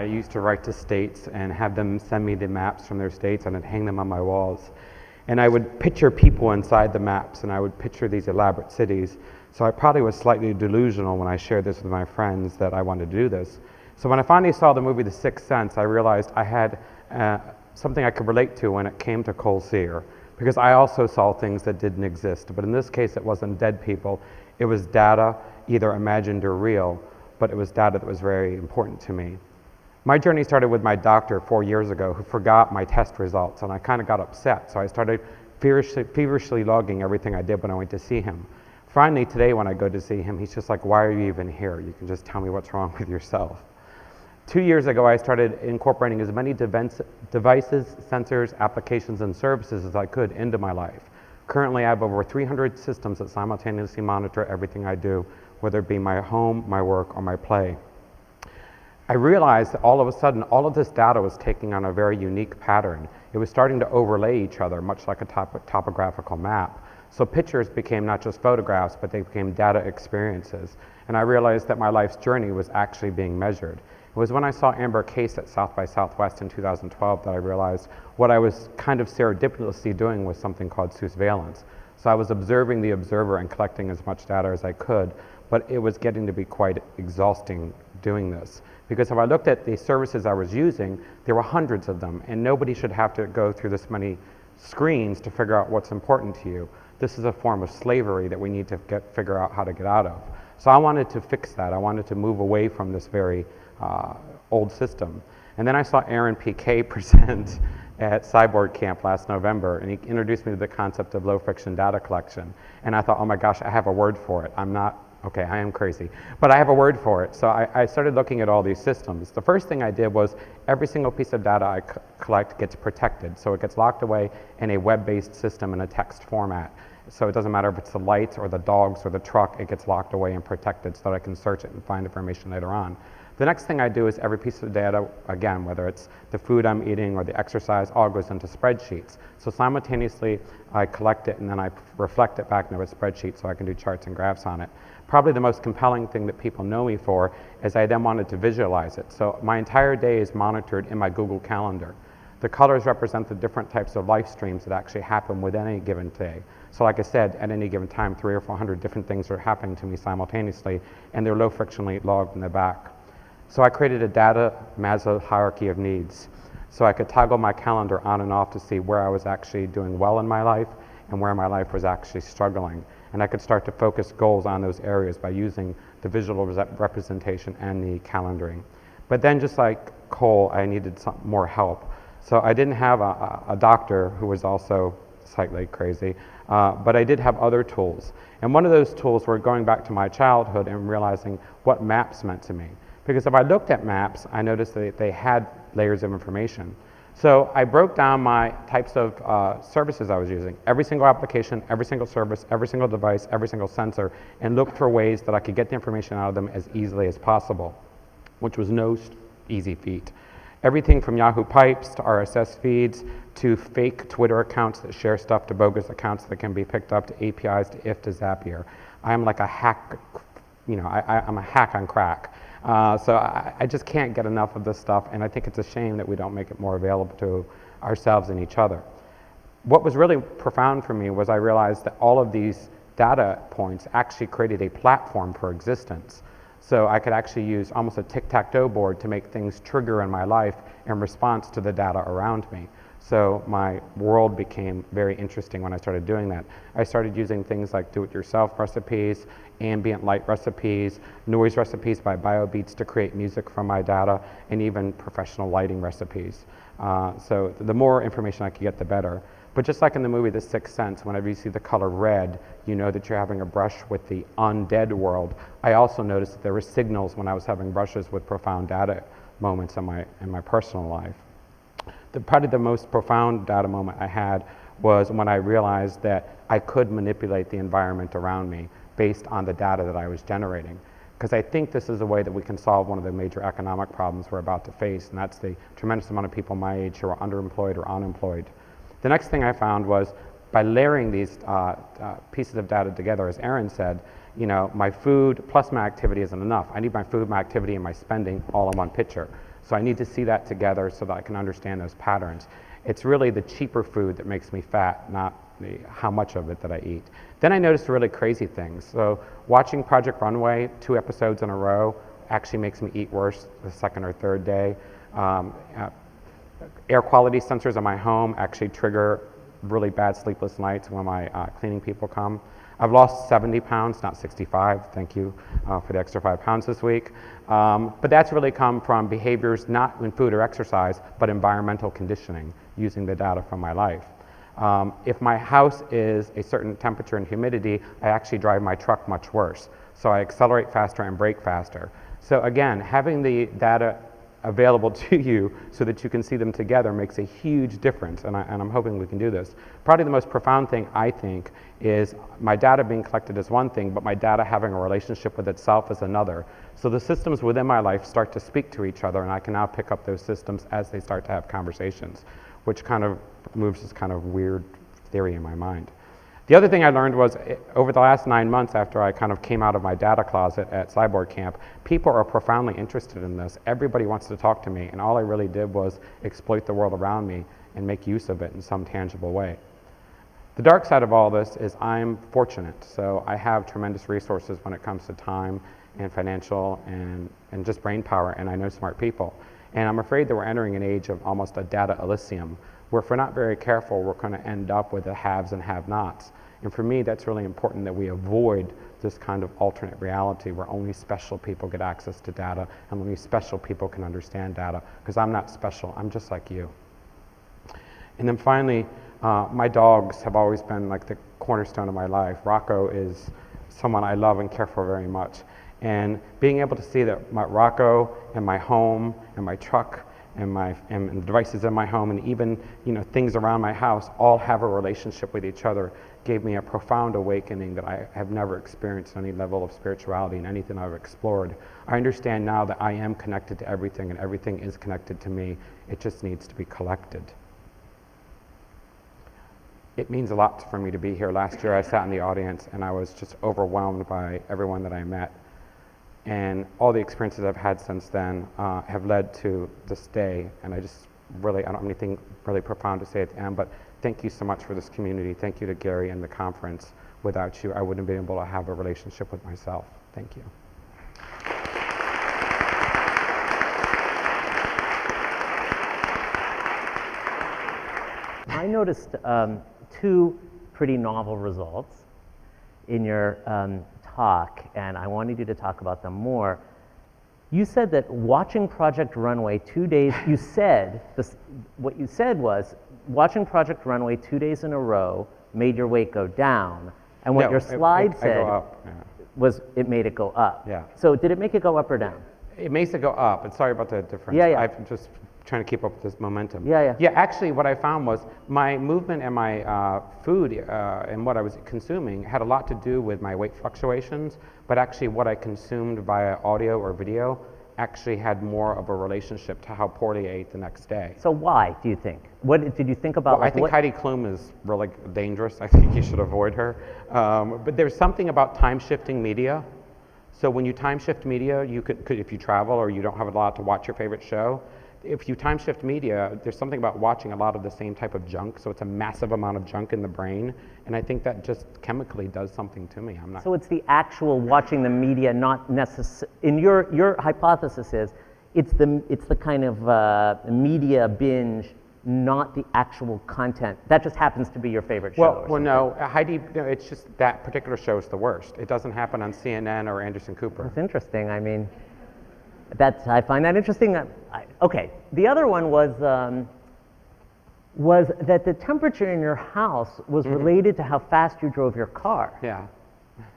I used to write to states and have them send me the maps from their states and I'd hang them on my walls. And I would picture people inside the maps and I would picture these elaborate cities. So I probably was slightly delusional when I shared this with my friends that I wanted to do this. So when I finally saw the movie The Sixth Sense, I realized I had something I could relate to when it came to Cole Sear, because I also saw things that didn't exist. But in this case, it wasn't dead people. It was data, either imagined or real, but it was data that was very important to me. My journey started with my doctor 4 years ago who forgot my test results, and I kind of got upset. So I started feverishly logging everything I did when I went to see him. Finally, today when I go to see him, he's just like, why are you even here? You can just tell me what's wrong with yourself. 2 years ago, I started incorporating as many devices, sensors, applications, and services as I could into my life. Currently, I have over 300 systems that simultaneously monitor everything I do, whether it be my home, my work, or my play. I realized that all of a sudden, all of this data was taking on a very unique pattern. It was starting to overlay each other, much like a topographical map. So pictures became not just photographs, but they became data experiences. And I realized that my life's journey was actually being measured. It was when I saw Amber Case at South by Southwest in 2012 that I realized what I was kind of serendipitously doing was something called surveillance. So I was observing the observer and collecting as much data as I could, but it was getting to be quite exhausting doing this. Because if I looked at the services I was using, there were hundreds of them, and nobody should have to go through this many screens to figure out what's important to you. This is a form of slavery that we need to figure out how to get out of. So I wanted to fix that. I wanted to move away from this very old system. And then I saw Aaron PK present at Cyborg Camp last November, and he introduced me to the concept of low friction data collection. And I thought, oh my gosh, I have a word for it. Okay, I am crazy, but I have a word for it. So I started looking at all these systems. The first thing I did was every single piece of data I collect gets protected. So it gets locked away in a web-based system in a text format. So it doesn't matter if it's the lights or the dogs or the truck, it gets locked away and protected so that I can search it and find information later on. The next thing I do is every piece of data, again, whether it's the food I'm eating or the exercise, all goes into spreadsheets. So simultaneously, I collect it and then I reflect it back into a spreadsheet so I can do charts and graphs on it. Probably the most compelling thing that people know me for is I then wanted to visualize it. So my entire day is monitored in my Google Calendar. The colors represent the different types of life streams that actually happen within any given day. So like I said, at any given time, 300 or 400 different things are happening to me simultaneously, and they're low frictionally logged in the back. So I created a data Maslow hierarchy of needs. So I could toggle my calendar on and off to see where I was actually doing well in my life and where my life was actually struggling. And I could start to focus goals on those areas by using the visual representation and the calendaring. But then just like Cole, I needed some more help. So I didn't have a doctor who was also slightly crazy, but I did have other tools. And one of those tools were going back to my childhood and realizing what maps meant to me. Because if I looked at maps, I noticed that they had layers of information. So I broke down my types of services I was using, every single application, every single service, every single device, every single sensor, and looked for ways that I could get the information out of them as easily as possible, which was no easy feat. Everything from Yahoo Pipes to RSS feeds to fake Twitter accounts that share stuff to bogus accounts that can be picked up to APIs to IF to Zapier. I'm like a hack, I'm a hack on crack. So I just can't get enough of this stuff, and I think it's a shame that we don't make it more available to ourselves and each other. What was really profound for me was I realized that all of these data points actually created a platform for existence. So I could actually use almost a tic-tac-toe board to make things trigger in my life in response to the data around me. So my world became very interesting when I started doing that. I started using things like do-it-yourself recipes, ambient light recipes, noise recipes by BioBeats to create music from my data, and even professional lighting recipes. So the more information I could get, the better. But just like in the movie The Sixth Sense, whenever you see the color red, you know that you're having a brush with the undead world. I also noticed that there were signals when I was having brushes with profound data moments in my personal life. Probably the most profound data moment I had was when I realized that I could manipulate the environment around me based on the data that I was generating. Because I think this is a way that we can solve one of the major economic problems we're about to face, and that's the tremendous amount of people my age who are underemployed or unemployed. The next thing I found was by layering these pieces of data together, as Aaron said, my food plus my activity isn't enough. I need my food, my activity, and my spending all in one picture. So I need to see that together so that I can understand those patterns. It's really the cheaper food that makes me fat, not how much of it that I eat. Then I noticed really crazy things. So watching Project Runway 2 episodes in a row actually makes me eat worse the second or third day. Air quality sensors in my home actually trigger really bad sleepless nights when my cleaning people come. I've lost 70 pounds, not 65. Thank you for the extra 5 pounds this week. But that's really come from behaviors not in food or exercise, but environmental conditioning, using the data from my life. If my house is a certain temperature and humidity, I actually drive my truck much worse. So I accelerate faster and brake faster. So again, having the data available to you so that you can see them together makes a huge difference, and I'm hoping we can do this. Probably the most profound thing, I think, is my data being collected is one thing, but my data having a relationship with itself is another. So the systems within my life start to speak to each other, and I can now pick up those systems as they start to have conversations, which kind of moves this kind of weird theory in my mind. The other thing I learned was over the last 9 months after I kind of came out of my data closet at Cyborg Camp, people are profoundly interested in this. Everybody wants to talk to me, and all I really did was exploit the world around me and make use of it in some tangible way. The dark side of all this is I'm fortunate, so I have tremendous resources when it comes to time and financial and just brain power, and I know smart people. And I'm afraid that we're entering an age of almost a data elysium, where if we're not very careful, we're going to end up with the haves and have-nots. And for me, that's really important that we avoid this kind of alternate reality where only special people get access to data and only special people can understand data, because I'm not special, I'm just like you. And then finally, my dogs have always been like the cornerstone of my life. Rocco is someone I love and care for very much. And being able to see that my Rocco and my home and my truck and the devices in my home and even things around my house all have a relationship with each other gave me a profound awakening that I have never experienced any level of spirituality in anything I've explored. I understand now that I am connected to everything and everything is connected to me. It just needs to be collected. It means a lot for me to be here. Last year I sat in the audience and I was just overwhelmed by everyone that I met. And all the experiences I've had since then have led to this day. And I don't have anything really profound to say at the end, but thank you so much for this community. Thank you to Gary and the conference. Without you, I wouldn't have been able to have a relationship with myself. Thank you. I noticed 2 pretty novel results in your talk, and I wanted you to talk about them more. You said that watching Project Runway 2 days, what you said was watching Project Runway 2 days in a row made your weight go down, and what your slide said was it made it go up. Yeah. So did it make it go up or down? It makes it go up, and sorry about the difference. Yeah. I'm just trying to keep up with this momentum. Yeah. Yeah, actually what I found was my movement and my food and what I was consuming had a lot to do with my weight fluctuations, but actually what I consumed via audio or video actually had more of a relationship to how poorly I ate the next day. So why, do you think? What did you think about? Well, I think Heidi Klum is really dangerous. I think you should avoid her. But there's something about time-shifting media. So when you time-shift media, you could, if you travel or you don't have a lot to watch your favorite show, if you time shift media, there's something about watching a lot of the same type of junk, so it's a massive amount of junk in the brain, and I think that just chemically does something to me. So it's the actual watching the media, not necessarily, in your hypothesis is, it's the kind of media binge, not the actual content. That just happens to be your favorite show. Well, no, Heidi, it's just that particular show is the worst. It doesn't happen on CNN or Anderson Cooper. That's interesting. I mean, I find that interesting. Okay, the other one was that the temperature in your house was related to how fast you drove your car. Yeah.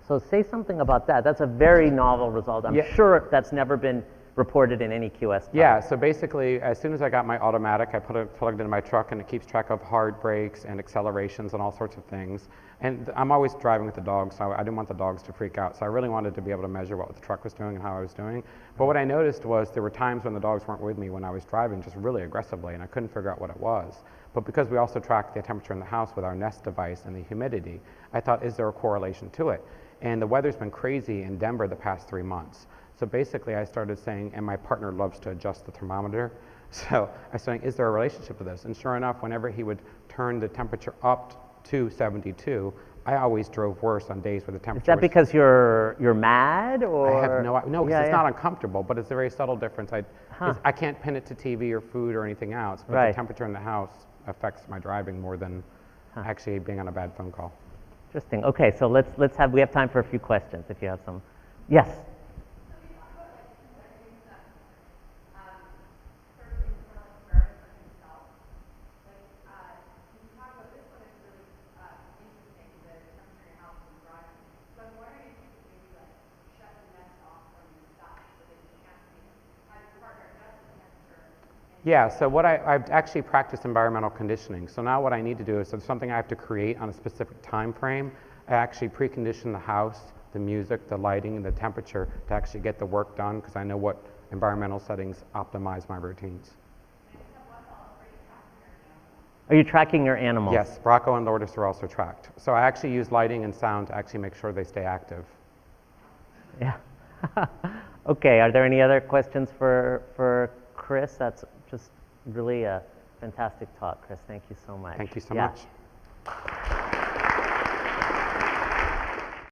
So say something about that. That's a very novel result. I'm sure that's never been reported in any QS time. Yeah, so basically, as soon as I got my automatic, I plugged in my truck, and it keeps track of hard brakes and accelerations and all sorts of things. And I'm always driving with the dogs, so I didn't want the dogs to freak out. So I really wanted to be able to measure what the truck was doing and how I was doing. But what I noticed was there were times when the dogs weren't with me when I was driving just really aggressively, and I couldn't figure out what it was. But because we also track the temperature in the house with our Nest device and the humidity, I thought, is there a correlation to it? And the weather's been crazy in Denver the past 3 months. So basically I started saying, and my partner loves to adjust the thermometer, so I was saying, is there a relationship with this? And sure enough, whenever he would turn the temperature up to 72, I always drove worse on days where the temperature Is that was... because you're mad, or? I have no, because Yeah, it's yeah. not uncomfortable, but it's a very subtle difference. I can't pin it to TV or food or anything else, but Right. the temperature in the house affects my driving more than actually being on a bad phone call. Interesting. Okay, so we have time for a few questions if you have some. Yes. Yeah, so what I've actually practiced environmental conditioning. So now what I need to do is, if something I have to create on a specific time frame, I actually precondition the house, the music, the lighting, and the temperature to actually get the work done, because I know what environmental settings optimize my routines. Are you tracking your animals? Yes, Bracco and Lourdes are also tracked. So I actually use lighting and sound to actually make sure they stay active. Yeah. Okay, are there any other questions for Chris? That's just really a fantastic talk, Chris. Thank you so much. Thank you so Yeah. much.